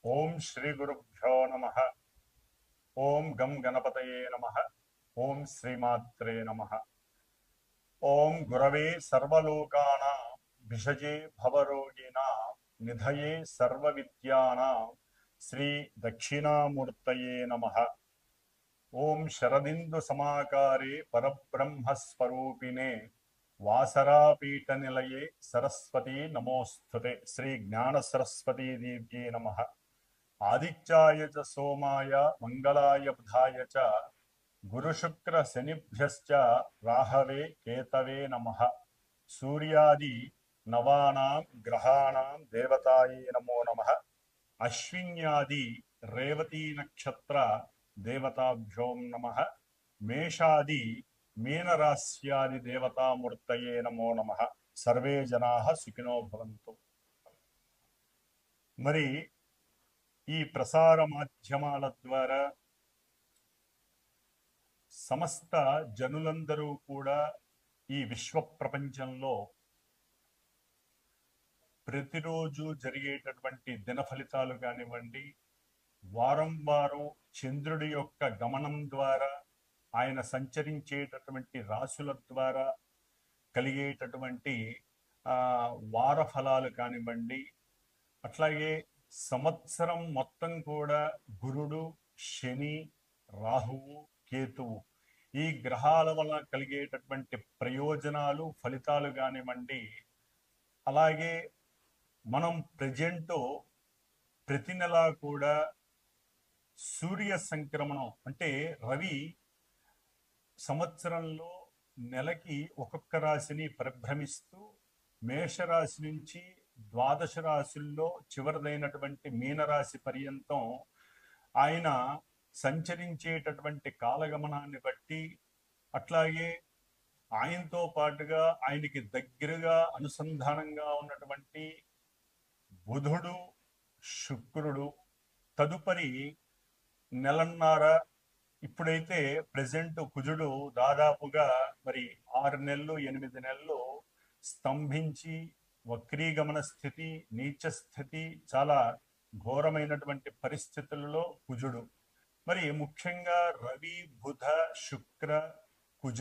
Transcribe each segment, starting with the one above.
ఓం శ్రీ గురుభ్యో నమః. ఓం గం గణపతయే నమః. ఓం శ్రీమాత్రే నమః. ఓం గురవే సర్వలోకానాం భిషజే భవరోగిణాం నిధయే సర్వవిద్యానాం శ్రీ దక్షిణామూర్తయే నమః. ఓం శరదిందు సమాకారే పరబ్రహ్మస్వరూపిణే వాసరాపీఠ నిలయే సరస్వతీ నమోస్తుతే. శ్రీ జ్ఞాన సరస్వతీ దేవ్యే నమః. ఆదిత్యాయ చ సోమాయ మంగళాయ బుధాయ చ గురుశుక్ర శనిభ్యశ్చ రాహవే కేతవే నమః. సూర్యాది నవానాం గ్రహాణాం దేవతాయే నమో నమః. అశ్విన్యాది రేవతీ నక్షత్ర దేవతాభ్యో నమః. మేషాది మీనరాశ్యాది దేవతామూర్తయే నమో నమః. సర్వే జనాః సుఖినో భవంతు. మరి ఈ ప్రసార మాధ్యమాల ద్వారా సమస్త జనులందరూ కూడా ఈ విశ్వ ప్రపంచంలో ప్రతిరోజు జరిగేటటువంటి దిన ఫలితాలు కానివ్వండి, వారం వారం చంద్రుడి యొక్క గమనం ద్వారా, ఆయన సంచరించేటటువంటి రాశుల ద్వారా కలిగేటటువంటి వార ఫలాలు కానివ్వండి, అట్లాగే సంవత్సరం మొత్తం కూడా గురుడు, శని, రాహువు, కేతువు ఈ గ్రహాల వల్ల కలిగేటటువంటి ప్రయోజనాలు, ఫలితాలు కానివ్వండి, అలాగే మనం ప్రజెంట్ ప్రతి నెల కూడా సూర్య సంక్రమణం అంటే రవి సంవత్సరంలో నెలకి ఒక్కొక్క రాశిని పరిభ్రమిస్తూ మేషరాశి నుంచి ద్వాదశ రాశుల్లో చివరిదైనటువంటి మీనరాశి పర్యంతం ఆయన సంచరించేటటువంటి కాలగమనాన్ని బట్టి, అట్లాగే ఆయనతో పాటుగా ఆయనకి దగ్గరగా అనుసంధానంగా ఉన్నటువంటి బుధుడు, శుక్రుడు తదుపరి నెలన్నర, ఇప్పుడైతే ప్రజెంట్ కుజుడు దాదాపుగా మరి 6 నెలలు 8 నెలలు స్తంభించి వక్రీగమన స్థితి, నీచ స్థితి, చాలా ఘోరమైనటువంటి పరిస్థితులలో కుజుడు. మరి ముఖ్యంగా రవి, బుధ, శుక్ర, కుజ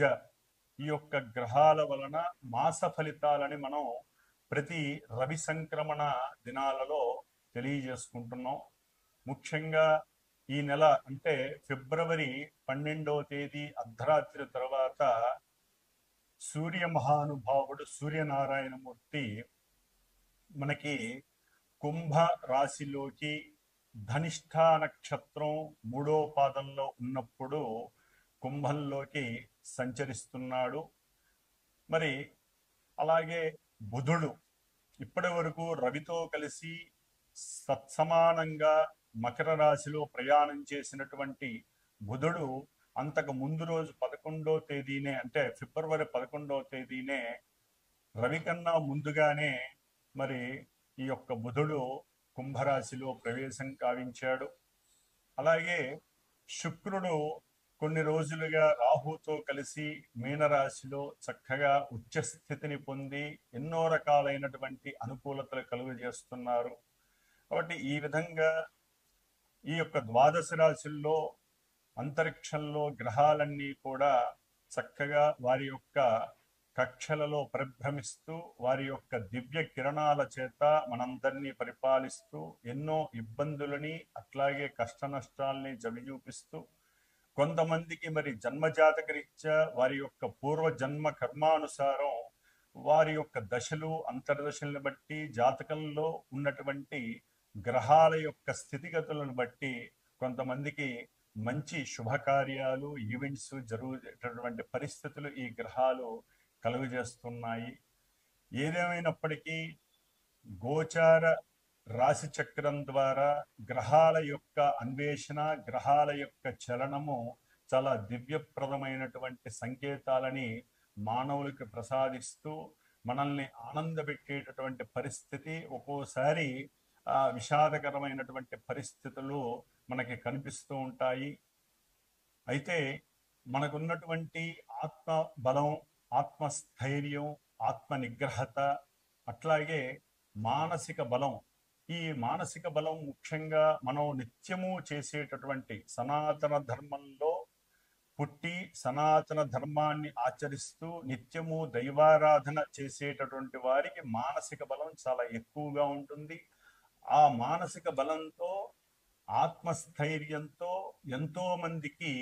ఈ యొక్క గ్రహాల వలన మాస ఫలితాలని మనం ప్రతి రవి సంక్రమణ దినాలలో తెలియజేసుకుంటున్నాం. ముఖ్యంగా ఈ నెల అంటే ఫిబ్రవరి 12వ తేదీ అర్ధరాత్రి తర్వాత సూర్య మహానుభావుడు సూర్యనారాయణమూర్తి మనకి కుంభ రాశిలోకి ధనిష్ఠ నక్షత్రం 3వ పాదంలో ఉన్నప్పుడు కుంభంలోకి సంచరిస్తున్నాడు. మరి అలాగే బుధుడు ఇప్పటి వరకు రవితో కలిసి సత్సమానంగా మకర రాశిలో ప్రయాణం చేసినటువంటి బుధుడు అంతకు ముందు రోజు 11వ తేదీనే అంటే ఫిబ్రవరి 11వ తేదీనే రవి కన్నా ముందుగానే మరి ఈ యొక్క బుధుడు కుంభరాశిలో ప్రవేశం కావించాడు. అలాగే శుక్రుడు కొన్ని రోజులుగా రాహుతో కలిసి మీనరాశిలో చక్కగా ఉచ్చస్థితిని పొంది ఎన్నో రకాలైనటువంటి అనుకూలతలు కలుగజేస్తున్నారు. కాబట్టి ఈ విధంగా ఈ యొక్క ద్వాదశ రాశుల్లో అంతరిక్షంలో గ్రహాలన్నీ కూడా చక్కగా వారి యొక్క కక్షలలో పరిభ్రమిస్తూ వారి యొక్క దివ్య కిరణాల చేత మనందరినీ పరిపాలిస్తూ ఎన్నో ఇబ్బందులని అట్లాగే కష్ట నష్టాలని చవిచూపిస్తూ కొంతమందికి మరి జన్మజాతక రీత్యా వారి యొక్క పూర్వజన్మ కర్మానుసారం వారి యొక్క దశలు అంతర్దశలను బట్టి జాతకంలో ఉన్నటువంటి గ్రహాల యొక్క స్థితిగతులను బట్టి కొంతమందికి మంచి శుభకార్యాలు, ఈవెంట్స్ జరుగుతున్నటువంటి పరిస్థితులు ఈ గ్రహాలు కలుగజేస్తున్నాయి. ఏదేమైనప్పటికీ గోచార రాశి చక్రం ద్వారా గ్రహాల యొక్క అన్వేషణ, గ్రహాల యొక్క చలనము చాలా దివ్యప్రదమైనటువంటి సంకేతాలని మానవులకు ప్రసాదిస్తూ మనల్ని ఆనందపెట్టేటటువంటి పరిస్థితి, ఒక్కోసారి విషాదకరమైనటువంటి పరిస్థితులు మనకి కనిపిస్తూ ఉంటాయి. అయితే మనకున్నటువంటి ఆత్మ బలం, ఆత్మస్థైర్యం, ఆత్మ నిగ్రహత, అట్లాగే మానసిక బలం ఈ మానసిక బలం ముఖ్యంగా మనం నిత్యము చేసేటటువంటి సనాతన ధర్మంలో పుట్టి సనాతన ధర్మాన్ని ఆచరిస్తూ నిత్యము దైవారాధన చేసేటటువంటి వారికి మానసిక బలం చాలా ఎక్కువగా ఉంటుంది. ఆ మానసిక బలంతో ఆత్మస్థైర్యంతో ఎంతో మందికి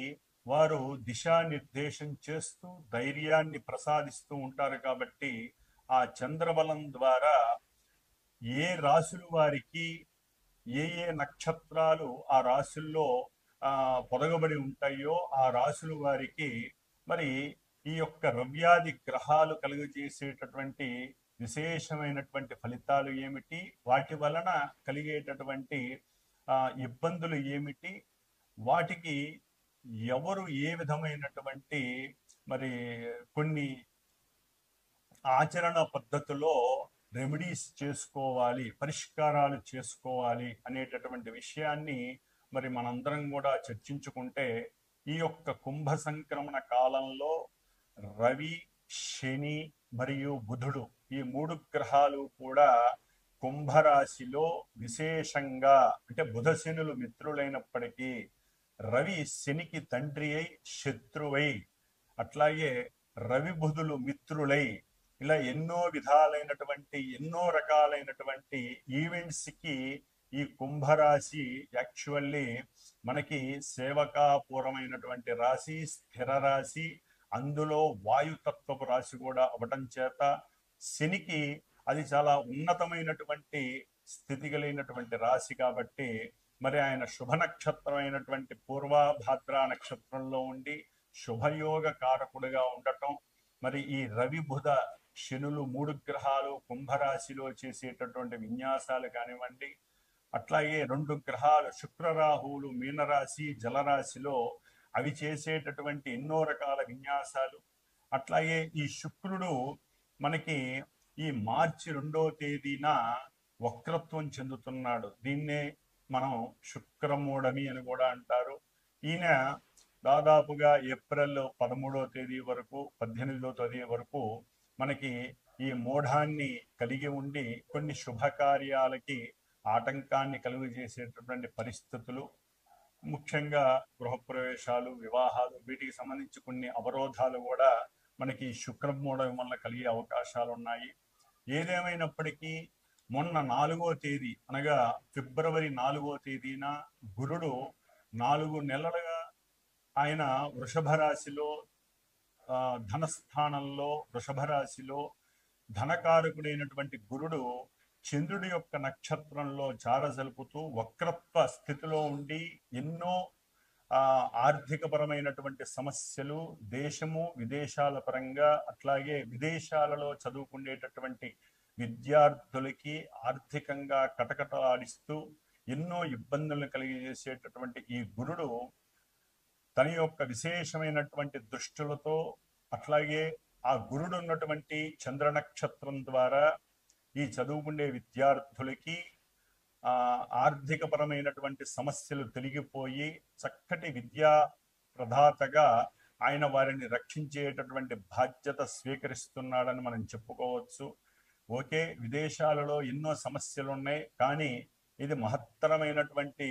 వారు దిశానిర్దేశం చేస్తూ ధైర్యాన్ని ప్రసాదిస్తూ ఉంటారు. కాబట్టి ఆ చంద్రబలం ద్వారా ఏ రాశుల వారికి ఏ నక్షత్రాలు ఆ రాశుల్లో పొదగబడి ఉంటాయో ఆ రాశుల వారికి మరి ఈ యొక్క రవ్యాది గ్రహాలు కలుగజేసేటటువంటి విశేషమైనటువంటి ఫలితాలు ఏమిటి, వాటి వలన కలిగేటటువంటి ఇబ్బందులు ఏమిటి, వాటికి ఎవరు ఏ విధమైనటువంటి మరి కొన్ని ఆచరణ పద్ధతిలో రెమెడీస్ చేసుకోవాలి, పరిష్కారాలు చేసుకోవాలి అనేటటువంటి విషయాన్ని మరి మనందరం కూడా చర్చించుకుంటే, ఈ యొక్క కుంభ సంక్రమణ కాలంలో రవి, శని మరియు బుధుడు ఈ 3 గ్రహాలు కూడా కుంభరాశిలో విశేషంగా, అంటే బుధ శనులు మిత్రులైనప్పటికీ రవి శనికి తండ్రి అయి శత్రువై, అట్లాగే రవి బుధులు మిత్రులై, ఇలా ఎన్నో విధాలైనటువంటి ఎన్నో రకాలైనటువంటి ఈవెంట్స్ కి ఈ కుంభరాశి యాక్చువల్లీ మనకి సేవకాపూర్వమైనటువంటి రాశి, స్థిర రాశి, అందులో వాయుతత్వపు రాశి కూడా అవటం చేత శనికి అది చాలా ఉన్నతమైనటువంటి స్థితి కలిగినటువంటి రాశి. కాబట్టి మరి ఆయన శుభ నక్షత్రమైనటువంటి పూర్వభాద్ర నక్షత్రంలో ఉండి శుభయోగ కారకుడిగా ఉండటం, మరి ఈ రవి బుధ శనులు 3 గ్రహాలు కుంభరాశిలో చేసేటటువంటి విన్యాసాలు కానివ్వండి, అట్లాగే 2 గ్రహాలు శుక్రరాహువులు మీనరాశి జలరాశిలో అవి చేసేటటువంటి ఎన్నో రకాల విన్యాసాలు, అట్లాగే ఈ శుక్రుడు మనకి ఈ మార్చి 2వ తేదీన వక్రత్వం చెందుతున్నాడు. దీన్నే మనం శుక్రమూఢమి అని కూడా అంటారు. ఈయన దాదాపుగా ఏప్రిల్ 13వ తేదీ వరకు 18వ తేదీ వరకు మనకి ఈ మూఢాన్ని కలిగి ఉండి కొన్ని శుభకార్యాలకి ఆటంకాన్ని కలుగజేసేటటువంటి పరిస్థితులు, ముఖ్యంగా గృహప్రవేశాలు, వివాహాలు, వీటికి సంబంధించి కొన్ని అవరోధాలు కూడా మనకి శుక్రమూఢం వల్ల కలిగే అవకాశాలు ఉన్నాయి. ఏదేమైనప్పటికీ మొన్న 4వ తేదీ అనగా ఫిబ్రవరి 4వ తేదీన గురుడు 4 నెలలుగా ఆయన వృషభ రాశిలో ధనస్థానంలో వృషభ రాశిలో ధనకారకుడైనటువంటి గురుడు చంద్రుడి యొక్క నక్షత్రంలో చారజలుపుతూ వక్రత్వ స్థితిలో ఉండి ఎన్నో ఆర్థికపరమైనటువంటి సమస్యలు, దేశము విదేశాల పరంగా, అట్లాగే విదేశాలలో చదువుకునేటటువంటి విద్యార్థులకి ఆర్థికంగా కటకటలాడిస్తూ ఎన్నో ఇబ్బందులను కలిగజేసేటటువంటి ఈ గురుడు తన యొక్క విశేషమైనటువంటి దృష్టులతో, అట్లాగే ఆ గురుడు ఉన్నటువంటి చంద్ర నక్షత్రం ద్వారా ఈ చదువుకునే విద్యార్థులకి ఆర్థికపరమైనటువంటి సమస్యలు తొలగిపోయి చక్కటి విద్యా ప్రదాతగా ఆయన వారిని రక్షించేటటువంటి బాధ్యత స్వీకరిస్తున్నాడని మనం చెప్పుకోవచ్చు. ఓకే, విదేశాలలో ఎన్నో సమస్యలు ఉన్నాయి, కానీ ఇది మహత్తరమైనటువంటి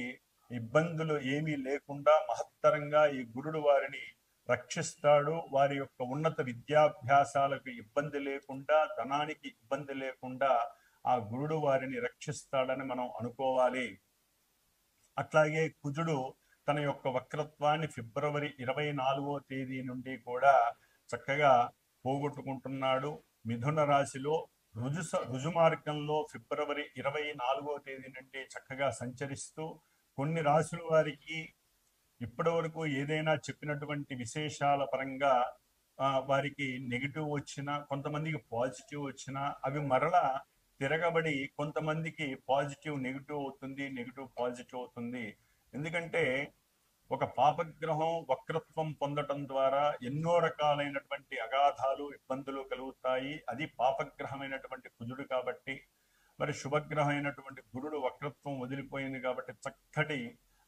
ఇబ్బందులు ఏమీ లేకుండా మహత్తరంగా ఈ గురుడు వారిని రక్షిస్తాడు. వారి యొక్క ఉన్నత విద్యాభ్యాసాలకు ఇబ్బంది లేకుండా, ధనానికి ఇబ్బంది లేకుండా ఆ గురుడు వారిని రక్షిస్తాడని మనం అనుకోవాలి. అట్లాగే కుజుడు తన యొక్క వక్రత్వాన్ని ఫిబ్రవరి 24వ తేదీ నుండి కూడా చక్కగా పోగొట్టుకుంటున్నాడు. మిథున రాశిలో రుజుమార్గంలో ఫిబ్రవరి 24వ తేదీ నుండి చక్కగా సంచరిస్తూ కొన్ని రాశుల వారికి ఇప్పటి వరకు ఏదైనా చెప్పినటువంటి విశేషాల పరంగా వారికి నెగిటివ్ వచ్చినా, కొంతమందికి పాజిటివ్ వచ్చినా, అవి మరలా తిరగబడి కొంతమందికి పాజిటివ్ నెగిటివ్ అవుతుంది, నెగిటివ్ పాజిటివ్ అవుతుంది. ఎందుకంటే ఒక పాపగ్రహం వక్రత్వం పొందటం ద్వారా ఎన్నో రకాలైనటువంటి అగాధాలు, ఇబ్బందులు కలుగుతాయి. అది పాపగ్రహమైనటువంటి కుజుడు కాబట్టి. మరి శుభగ్రహమైనటువంటి గురుడు వక్రత్వం వదిలిపోయింది కాబట్టి చక్కటి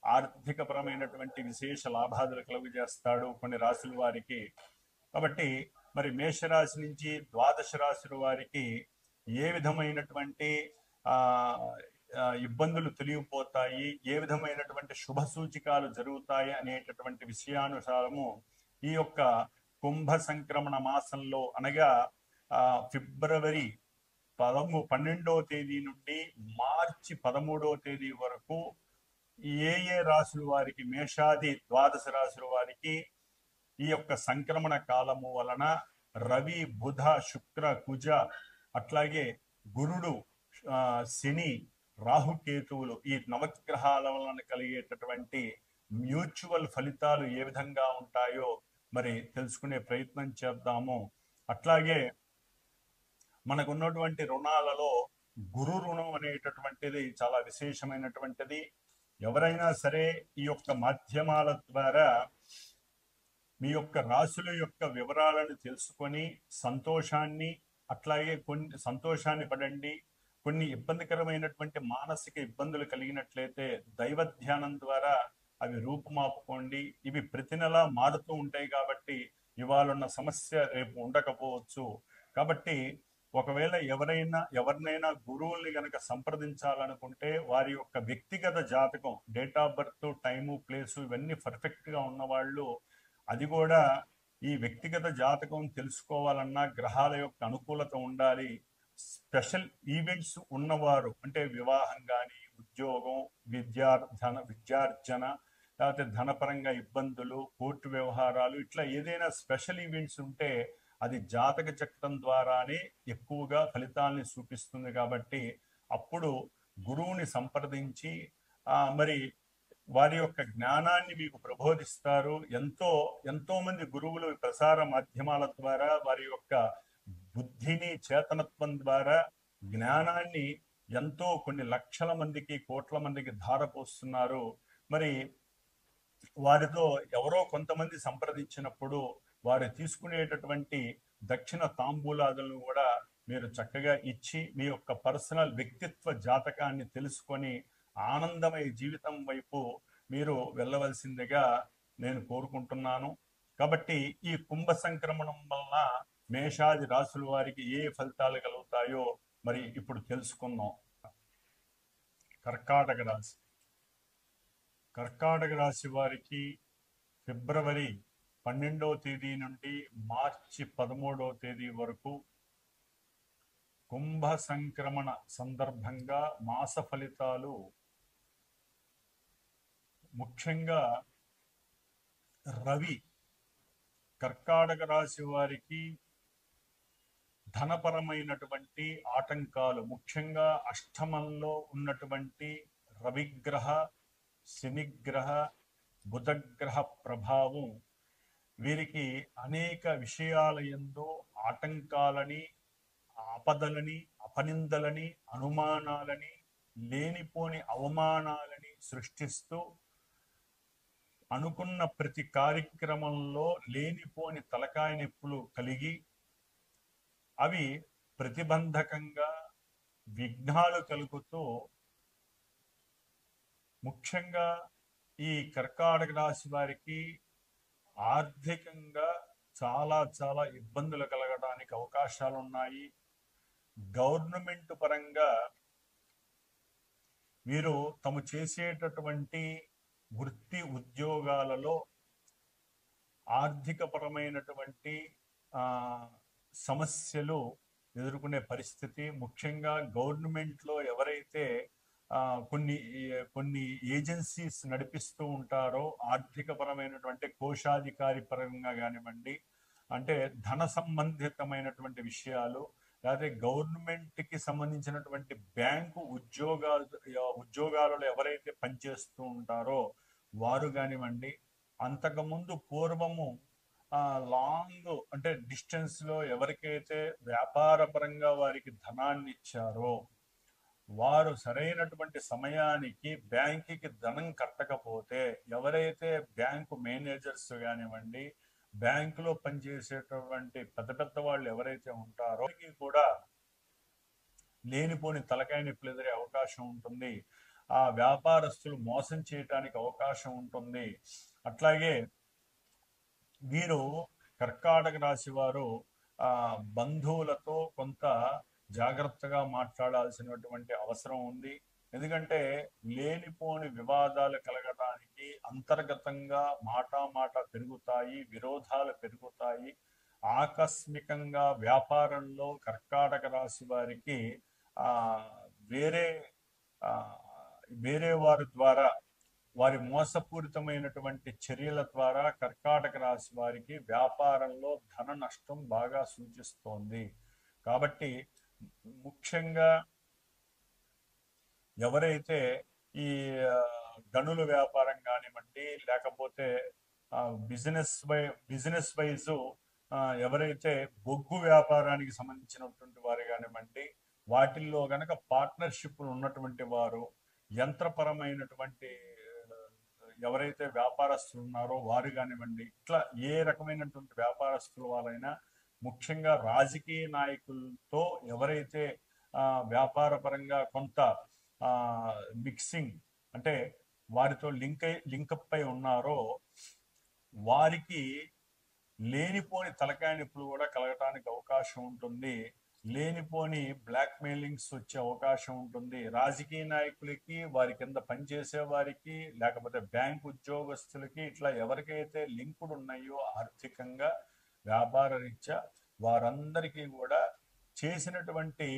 ఆర్థికపరమైనటువంటి విశేష లాభాదులు కలుగజేస్తాడు కొన్ని రాశుల వారికి. కాబట్టి మరి మేషరాశి నుంచి ద్వాదశ రాశుల వారికి ఏ విధమైనటువంటి ఇబ్బందులు తొలగిపోతాయి, ఏ విధమైనటువంటి శుభ సూచికాలు జరుగుతాయి అనేటటువంటి విషయానుసారము ఈ యొక్క కుంభ సంక్రమణ మాసంలో అనగా ఫిబ్రవరి 12వ తేదీ నుండి మార్చి 13వ తేదీ వరకు ఏ రాశుల వారికి, మేషాది ద్వాదశ రాశుల వారికి ఈ యొక్క సంక్రమణ కాలము వలన రవి, బుధ, శుక్ర, కుజ, అట్లాగే గురుడు, శని, రాహుకేతువులు ఈ నవగ్రహాల వలన కలిగేటటువంటి మ్యూచువల్ ఫలితాలు ఏ విధంగా ఉంటాయో మరి తెలుసుకునే ప్రయత్నం చేద్దాము. అట్లాగే మనకున్నటువంటి రుణాలలో గురు రుణం అనేటటువంటిది చాలా విశేషమైనటువంటిది. ఎవరైనా సరే ఈ యొక్క మాధ్యమాల ద్వారా మీ యొక్క రాశుల యొక్క వివరాలను తెలుసుకొని సంతోషాన్ని, అట్లాగే కొన్ని సంతోషాన్ని పడండి. కొన్ని ఇబ్బందికరమైనటువంటి మానసిక ఇబ్బందులు కలిగినట్లయితే దైవ ధ్యానం ద్వారా అవి రూపుమాపుకోండి. ఇవి ప్రతి నెల మారుతూ ఉంటాయి కాబట్టి ఇవాళ ఉన్న సమస్య రేపు ఉండకపోవచ్చు. కాబట్టి ఒకవేళ ఎవరినైనా గురువుల్ని గనక సంప్రదించాలనుకుంటే వారి యొక్క వ్యక్తిగత జాతకం, date of birth, time, place ఇవన్నీ పర్ఫెక్ట్ గా ఉన్నవాళ్ళు, అది కూడా ఈ వ్యక్తిగత జాతకం తెలుసుకోవాలన్నా గ్రహాల యొక్క అనుకూలత ఉండాలి. స్పెషల్ ఈవెంట్స్ ఉన్నవారు అంటే వివాహం కానీ, ఉద్యోగం, విద్యార్జన, లేకపోతే ధనపరంగా ఇబ్బందులు, కోర్టు వ్యవహారాలు, ఇట్లా ఏదైనా స్పెషల్ ఈవెంట్స్ ఉంటే అది జాతక చక్రం ద్వారానే ఎక్కువగా ఫలితాలని చూపిస్తుంది. కాబట్టి అప్పుడు గురువుని సంప్రదించి మరి వారి యొక్క జ్ఞానాన్ని మీకు ప్రబోధిస్తారు. ఎంతో మంది గురువులు ప్రసార మాధ్యమాల ద్వారా వారి యొక్క బుద్ధిని, చేతనత్వం ద్వారా జ్ఞానాన్ని కొన్ని లక్షల మందికి, కోట్ల మందికి ధారపోస్తున్నారు. మరి వారితో ఎవరో కొంతమంది సంప్రదించినప్పుడు వారు తీసుకునేటటువంటి దక్షిణ తాంబూలాదులను కూడా మీరు చక్కగా ఇచ్చి మీ యొక్క పర్సనల్ వ్యక్తిత్వ జాతకాన్ని తెలుసుకొని ఆనందమయ జీవితం వైపు మీరు వెళ్ళవలసిందిగా నేను కోరుకుంటున్నాను. కాబట్టి ఈ కుంభ సంక్రమణం వలన మేషాది రాశుల వారికి ఏ ఫలితాలు కలుగుతాయో మరి ఇప్పుడు తెలుసుకుందాం. కర్కాటక రాశి వారికి ఫిబ్రవరి 12వ తేదీ నుండి మార్చి 13వ తేదీ వరకు కుంభ సంక్రమణ సందర్భంగా మాస ఫలితాలు ముఖ్యంగా రవి కర్కాటక రాశి వారికి ధనపరమైనటువంటి ఆటంకాలు, ముఖ్యంగా అష్టమంలో ఉన్నటువంటి రవిగ్రహ, శనిగ్రహ, బుధగ్రహ ప్రభావం వీరికి అనేక విషయాల యందు ఆటంకాలని, ఆపదలని, అపనిందలని, అనుమానాలని, లేనిపోని అవమానాలని సృష్టిస్తూ అనుకున్న ప్రతి కార్యక్రమంలో లేనిపోని తలకాయ నొప్పులు కలిగి అవి ప్రతిబంధకంగా విఘ్నాలు కలుగుతూ ముఖ్యంగా ఈ కర్కాటక రాశి వారికి ఆర్థికంగా చాలా ఇబ్బందులు కలగడానికి అవకాశాలు ఉన్నాయి. గవర్నమెంట్ పరంగా వీరు తాము చేసేటటువంటి వృత్తి ఉద్యోగాలలో ఆర్థిక పరమైనటువంటి సమస్యలు ఎదుర్కొనే పరిస్థితి. ముఖ్యంగా గవర్నమెంట్లో ఎవరైతే కొన్ని ఏజెన్సీస్ నడిపిస్తూ ఉంటారో ఆర్థిక పరమైనటువంటి కోశాధికారి పరంగా కానివ్వండి, అంటే ధన సంబంధితమైనటువంటి విషయాలు, లేకపోతే గవర్నమెంట్ కి సంబంధించినటువంటి బ్యాంకు ఉద్యోగాలలో ఎవరైతే పనిచేస్తూ ఉంటారో వారు కానివ్వండి, అంతకుముందు పూర్వము లాంగ్ అంటే డిస్టెన్స్ లో ఎవరికైతే వ్యాపార పరంగా వారికి ధనాన్ని ఇచ్చారో వారు సరైనటువంటి సమయానికి బ్యాంకుకి ధనం కట్టకపోతే, ఎవరైతే బ్యాంకు మేనేజర్స్ కానివ్వండి, బ్యాంకులో పనిచేసేటటువంటి పెద్ద వాళ్ళు ఎవరైతే ఉంటారో కూడా లేనిపోని తలకాయ నొప్పులు ఎదురే అవకాశం ఉంటుంది. ఆ వ్యాపారస్తులు మోసం చేయడానికి అవకాశం ఉంటుంది. అట్లాగే వీరు కర్కాటక రాశి వారు బంధువులతో కొంత జాగ్రత్తగా మాట్లాడాల్సినటువంటి అవసరం ఉంది. ఎందుకంటే లేనిపోని వివాదాలు కలగడానికి అంతర్గతంగా మాట పెరుగుతాయి, విరోధాలు పెరుగుతాయి. ఆకస్మికంగా వ్యాపారంలో కర్కాటక రాశి వారికి ఆ వేరే ఆ వేరే వారి ద్వారా, వారి మోసపూరితమైనటువంటి చర్యల ద్వారా కర్కాటక రాశి వారికి వ్యాపారంలో ధన నష్టం బాగా సూచిస్తోంది. కాబట్టి ముఖ్యంగా ఎవరైతే ఈ ఆ, గనుల వ్యాపారం కానివ్వండి, లేకపోతే బిజినెస్ వైజ్ ఎవరైతే బొగ్గు వ్యాపారానికి సంబంధించినటువంటి వారు కానివ్వండి, వాటిల్లో గనక పార్ట్నర్షిప్లు ఉన్నటువంటి వారు, యంత్రపరమైనటువంటి ఎవరైతే వ్యాపారస్తులు ఉన్నారో వారు కానివ్వండి, ఇట్లా ఏ రకమైనటువంటి వ్యాపారస్తుల వాళ్ళైనా, ముఖ్యంగా రాజకీయ నాయకులతో ఎవరైతే వ్యాపార పరంగా కొంత మిక్సింగ్, అంటే వారితో లింకప్ అయి ఉన్నారో వారికి లేనిపోని తలకాయ నొప్పులు కూడా కలగటానికి అవకాశం ఉంటుంది. లేనిపోని బ్లాక్ మెయిలింగ్స్ వచ్చే అవకాశం ఉంటుంది. రాజకీయ నాయకులకి, వారి కింద పనిచేసే వారికి, లేకపోతే బ్యాంక్ ఉద్యోగస్తులకి, ఇట్లా ఎవరికైతే లింకుడు ఉన్నాయో ఆర్థికంగా వ్యాపార రీత్యా, వారందరికీ కూడా చేసినటువంటి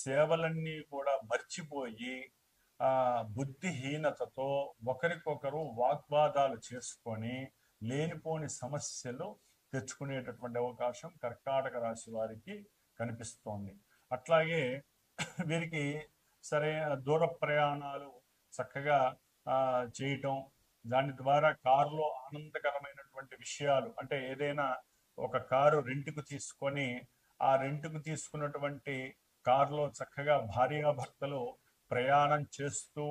సేవలన్నీ కూడా మర్చిపోయి బుద్ధిహీనతతో ఒకరికొకరు వాగ్వాదాలు చేసుకొని లేనిపోని సమస్యలు తెచ్చుకునేటటువంటి అవకాశం కర్కాటక రాశి వారికి కనిపిస్తోంది. అట్లాగే వీరికి దూర ప్రయాణాలు చక్కగా చేయటం, దాని ద్వారా కారులో ఆనందకరమైనటువంటి విషయాలు, అంటే ఏదైనా ఒక కారు రెంట్కు తీసుకొని ఆ రెంట్కు తీసుకున్నటువంటి కారులో చక్కగా భార్యాభర్తలు ప్రయాణం చేస్తూ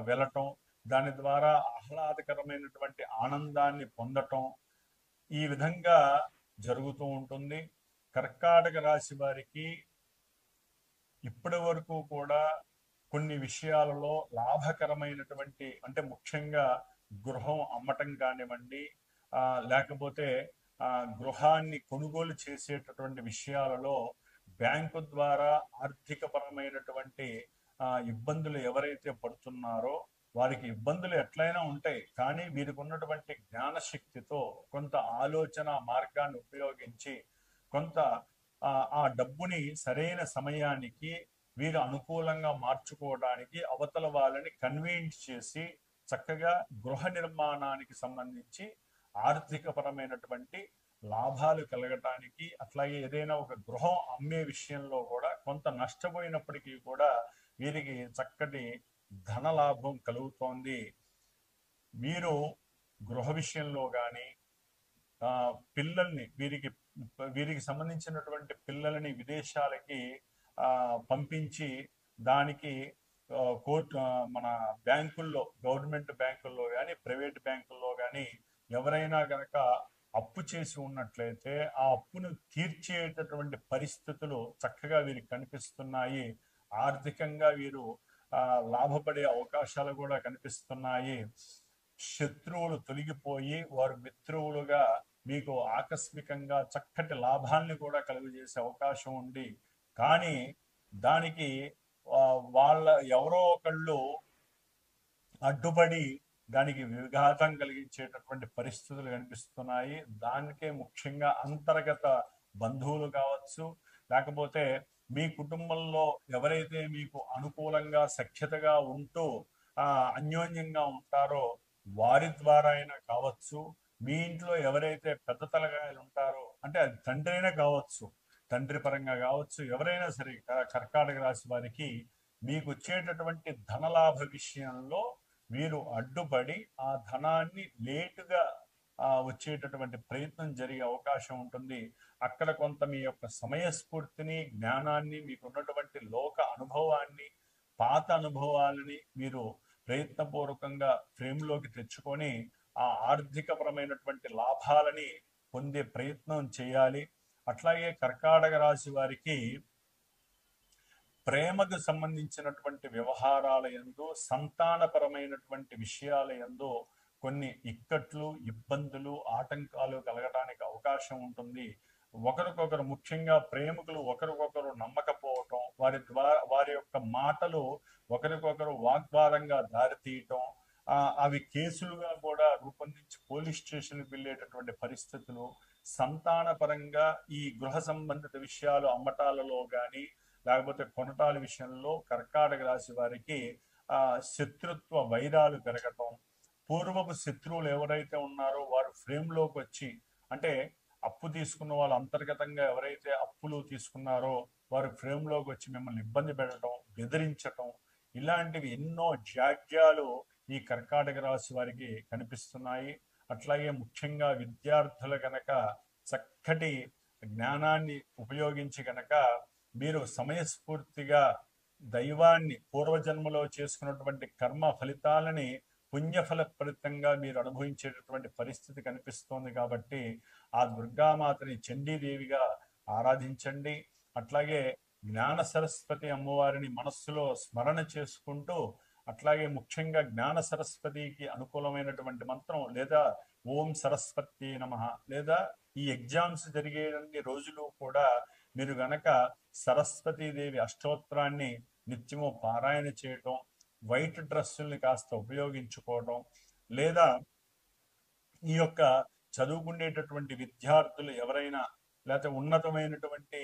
వెళ్ళటం, దాని ద్వారా ఆహ్లాదకరమైనటువంటి ఆనందాన్ని పొందటం, ఈ విధంగా జరుగుతూ ఉంటుంది. కర్కాటక రాశి వారికి ఇప్పటి వరకు కూడా కొన్ని విషయాలలో లాభకరమైనటువంటి, అంటే ముఖ్యంగా గృహం అమ్మటం కానివ్వండి, లేకపోతే గృహాన్ని కొనుగోలు చేసేటటువంటి విషయాలలో బ్యాంకు ద్వారా ఆర్థిక పరమైనటువంటి ఇబ్బందులు ఎవరైతే పడుతున్నారో వారికి ఇబ్బందులు ఎట్లయినా ఉంటాయి, కానీ వీరికి ఉన్నటువంటి జ్ఞానశక్తితో కొంత ఆలోచన మార్గాన్ని ఉపయోగించి కొంత ఆ డబ్బుని సరైన సమయానికి వీరు అనుకూలంగా మార్చుకోవడానికి అవతల వాళ్ళని కన్విన్స్ చేసి చక్కగా గృహ నిర్మాణానికి సంబంధించి ఆర్థిక పరమైనటువంటి లాభాలు కలగటానికి, అట్లాగే ఏదైనా ఒక గృహం అమ్మే విషయంలో కూడా కొంత నష్టపోయినప్పటికీ కూడా వీరికి చక్కటి ధన లాభం కలుగుతోంది. వీరు గృహ విషయంలో కానీ పిల్లల్ని, వీరికి సంబంధించినటువంటి పిల్లలని విదేశాలకి పంపించి దానికి కోర్టు, మన బ్యాంకుల్లో, గవర్నమెంట్ బ్యాంకుల్లో కానీ ప్రైవేట్ బ్యాంకుల్లో కానీ ఎవరైనా కనుక అప్పు చేసి ఉన్నట్లయితే ఆ అప్పును తీర్చేటటువంటి పరిస్థితులు చక్కగా వీరికి కనిపిస్తున్నాయి. ఆర్థికంగా వీరు లాభపడే అవకాశాలు కూడా కనిపిస్తున్నాయి. శత్రువులు తొలగిపోయి వారు మిత్రువులుగా మీకు ఆకస్మికంగా చక్కటి లాభాల్ని కూడా కలుగజేసే అవకాశం ఉంది. కానీ దానికి వాళ్ళ ఎవరో ఒకళ్ళు అడ్డుపడి దానికి విఘాతం కలిగించేటటువంటి పరిస్థితులు కనిపిస్తున్నాయి. దానికే ముఖ్యంగా అంతర్గత బంధువులు కావచ్చు, లేకపోతే మీ కుటుంబంలో ఎవరైతే మీకు అనుకూలంగా సఖ్యతగా ఉంటూ అన్యోన్యంగా ఉంటారో వారి ద్వారా అయినా కావచ్చు, మీ ఇంట్లో ఎవరైతే పెద్ద తలకాయలు ఉంటారో, అంటే అది తండ్రి అయినా కావచ్చు, తండ్రి పరంగా కావచ్చు, ఎవరైనా సరే కర్కాటక రాశి వారికి మీకు వచ్చేటటువంటి ధనలాభ విషయంలో వీరు అడ్డుపడి ఆ ధనాన్ని లేటుగా వచ్చేటటువంటి ప్రయత్నం జరిగే అవకాశం ఉంటుంది. అక్కడ కొంత మీ యొక్క సమయస్ఫూర్తిని, జ్ఞానాన్ని, మీకు ఉన్నటువంటి లోక అనుభవాన్ని, పాత అనుభవాలని మీరు ప్రయత్నపూర్వకంగా ఫ్రేమ్లోకి తెచ్చుకొని ఆ ఆర్థికపరమైనటువంటి లాభాలని పొందే ప్రయత్నం చేయాలి. అట్లాగే కర్కాటక రాశి వారికి ప్రేమకు సంబంధించినటువంటి వ్యవహారాల యందు, సంతానపరమైనటువంటి విషయాల యందు కొన్ని ఇక్కట్లు, ఇబ్బందులు, ఆటంకాలు కలగడానికి అవకాశం ఉంటుంది. ఒకరికొకరు, ముఖ్యంగా ప్రేమికులు ఒకరికొకరు నమ్మకపోవటం, వారి యొక్క మాటలు ఒకరికొకరు వాగ్వాదంగా దారితీయటం, అవి కేసులుగా కూడా రూపొందించి పోలీస్ స్టేషన్కి వెళ్ళేటటువంటి పరిస్థితులు, సంతాన పరంగా ఈ గృహ సంబంధిత విషయాలు అమ్మటాలలో కానీ లేకపోతే కొనటాల విషయంలో కర్కాటక రాశి వారికి శత్రుత్వ వైరాలు పెరగటం, పూర్వపు శత్రువులు ఎవరైతే ఉన్నారో వారు ఫ్రేమ్లోకి వచ్చి, అంటే అప్పు తీసుకున్న వాళ్ళు అంతర్గతంగా ఎవరైతే అప్పులు తీసుకున్నారో వారు ఫ్రేమ్లోకి వచ్చి మిమ్మల్ని ఇబ్బంది పెట్టడం, బెదిరించటం, ఇలాంటివి ఎన్నో జాడ్యాలు ఈ కర్కాటక రాశి వారికి కనిపిస్తున్నాయి. అట్లాగే ముఖ్యంగా విద్యార్థులు గనక చక్కటి జ్ఞానాన్ని ఉపయోగించి గనక మీరు సమయస్ఫూర్తిగా దైవాన్ని పూర్వజన్మలో చేసుకున్నటువంటి కర్మ ఫలితాలని పుణ్యఫలప్రదంగా మీరు అనుభవించేటటువంటి పరిస్థితి కనిపిస్తోంది. కాబట్టి ఆ దుర్గామాతని చండీదేవిగా ఆరాధించండి. అట్లాగే జ్ఞాన సరస్వతి అమ్మవారిని మనస్సులో స్మరణ చేసుకుంటూ, అట్లాగే ముఖ్యంగా జ్ఞాన సరస్వతికి అనుకూలమైనటువంటి మంత్రం లేదా ఓం సరస్వతి నమః, లేదా ఈ ఎగ్జామ్స్ జరిగే రోజులు కూడా మీరు గనక సరస్వతీదేవి అష్టోత్తరాన్ని నిత్యము పారాయణ చేయటం, వైట్ డ్రెస్సుల్ని కాస్త ఉపయోగించుకోవడం, లేదా ఈ యొక్క చదువుకునేటటువంటి విద్యార్థులు ఎవరైనా లేకపోతే ఉన్నతమైనటువంటి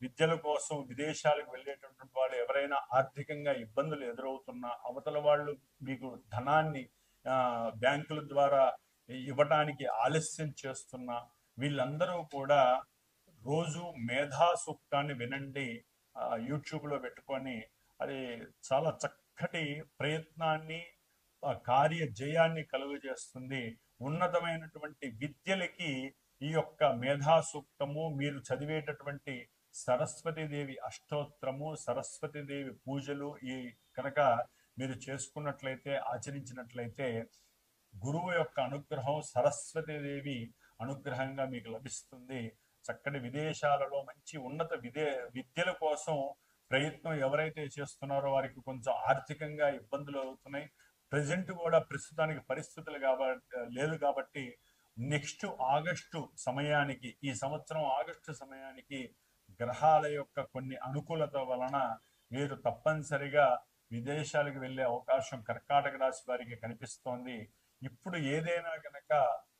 విద్యల కోసం విదేశాలకు వెళ్ళేటటువంటి వాళ్ళు ఎవరైనా ఆర్థికంగా ఇబ్బందులు ఎదురవుతున్నా, అవతల వాళ్ళు మీకు ధనాన్ని బ్యాంకుల ద్వారా ఇవ్వటానికి ఆలస్యం చేస్తున్నా, వీళ్ళందరూ కూడా రోజు మేధా సూక్తాన్ని వినండి. యూట్యూబ్లో పెట్టుకొని అది చాలా చక్కటి ప్రయత్నాన్ని, కార్య జయాన్ని కలుగజేస్తుంది. ఉన్నతమైనటువంటి విద్యలకి ఈ యొక్క మేధా సూక్తము, మీరు చదివేటటువంటి సరస్వతీదేవి అష్టోత్తరము, సరస్వతీదేవి పూజలు ఈ కనుక మీరు చేసుకున్నట్లయితే, ఆచరించినట్లయితే గురువు యొక్క అనుగ్రహం, సరస్వతీదేవి అనుగ్రహంగా మీకు లభిస్తుంది. చక్కటి విదేశాలలో మంచి ఉన్నత విద్యల కోసం ప్రయత్నం ఎవరైతే చేస్తున్నారో వారికి కొంచెం ఆర్థికంగా ఇబ్బందులు అవుతున్నాయి. ప్రజెంట్ కూడా ప్రస్తుతానికి పరిస్థితులు లేదు కాబట్టి నెక్స్ట్ ఆగస్టు సమయానికి, ఈ సంవత్సరం ఆగస్టు సమయానికి గ్రహాల యొక్క కొన్ని అనుకూలత వలన మీరు తప్పనిసరిగా విదేశాలకు వెళ్ళే అవకాశం కర్కాటక రాశి వారికి కనిపిస్తోంది. ఇప్పుడు ఏదైనా కనుక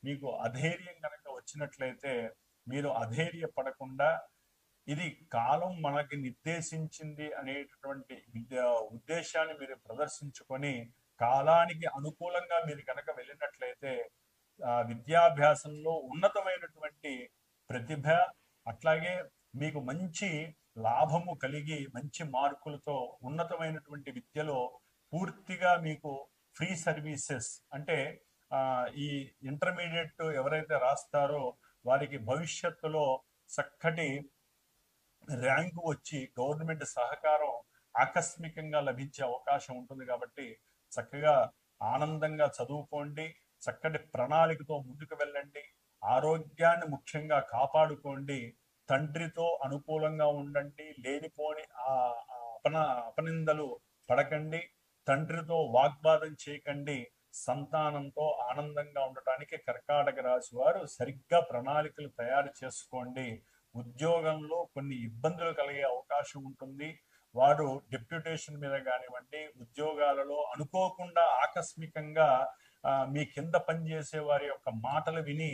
మీకు అధైర్యం కనుక వచ్చినట్లయితే మీరు అధైర్య పడకుండా, ఇది కాలం మనకి నిర్దేశించింది అనేటటువంటి ఉద్దేశాన్ని మీరు ప్రదర్శించుకొని కాలానికి అనుకూలంగా మీరు కనుక వెళ్ళినట్లయితే విద్యాభ్యాసంలో ఉన్నతమైనటువంటి ప్రతిభ, అట్లాగే మీకు మంచి లాభము కలిగి మంచి మార్కులతో ఉన్నతమైనటువంటి విద్యలో పూర్తిగా మీకు ఫ్రీ సర్వీసెస్, అంటే ఈ ఇంటర్మీడియట్ ఎవరైతే రాస్తారో వారికి భవిష్యత్తులో చక్కటి ర్యాంకు వచ్చి గవర్నమెంట్ సహకారం ఆకస్మికంగా లభించే అవకాశం ఉంటుంది. కాబట్టి చక్కగా ఆనందంగా చదువుకోండి, చక్కటి ప్రణాళికతో ముందుకు వెళ్ళండి, ఆరోగ్యాన్ని ముఖ్యంగా కాపాడుకోండి, తండ్రితో అనుకూలంగా ఉండండి, లేనిపోని అపనిందలు పడకండి, తండ్రితో వాగ్వాదం చేయకండి, సంతానంతో ఆనందంగా ఉండటానికి కర్కాటక రాశి వారు సరిగ్గా ప్రణాళికలు తయారు చేసుకోండి. ఉద్యోగంలో కొన్ని ఇబ్బందులు కలిగే అవకాశం ఉంటుంది. వారు డెప్యుటేషన్ మీద కానివ్వండి, ఉద్యోగాలలో అనుకోకుండా ఆకస్మికంగా మీ కింద పనిచేసే వారి యొక్క మాటలు విని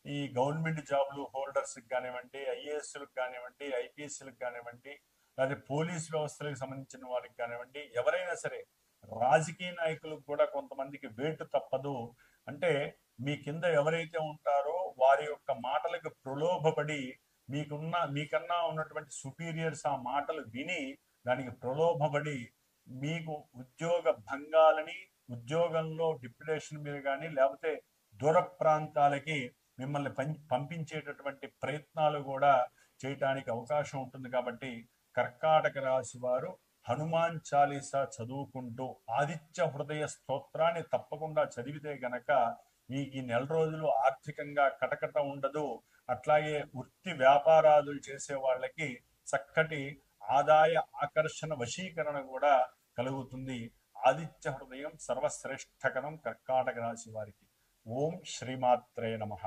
ఈ గవర్నమెంట్ జాబ్లు హోల్డర్స్కి కానివ్వండి, ఐఏఎస్లకు కానివ్వండి, ఐపీఎస్లకు కానివ్వండి, లేదా పోలీస్ వ్యవస్థలకు సంబంధించిన వారికి కానివ్వండి, ఎవరైనా సరే రాజకీయ నాయకులకు కూడా కొంతమందికి వేటు తప్పదు. అంటే మీ కింద ఎవరైతే ఉంటారో వారి యొక్క మాటలకు ప్రలోభపడి మీకన్నా ఉన్నటువంటి సుపీరియర్స్ ఆ మాటలు విని దానికి ప్రలోభపడి మీకు ఉద్యోగ భంగాలని, ఉద్యోగంలో డిప్యుటేషన్ మీద కానీ లేకపోతే దూర ప్రాంతాలకి మిమ్మల్ని పంపించేటటువంటి ప్రయత్నాలు కూడా చేయటానికి అవకాశం ఉంటుంది. కాబట్టి కర్కాటక రాశి వారు హనుమాన్ చాలీసా చదువుకుంటూ ఆదిత్య హృదయ స్తోత్రాన్ని తప్పకుండా చదివితే గనక మీకు ఈ నెల రోజులు ఆర్థికంగా కటకట ఉండదు. అట్లాగే వృత్తి వ్యాపారాలు చేసే వాళ్ళకి చక్కటి ఆదాయ ఆకర్షణ వశీకరణ కూడా కలుగుతుంది. ఆదిత్య హృదయం సర్వశ్రేష్టకరం కర్కాటక రాశి వారికి. ఓం శ్రీమాత్రే నమః.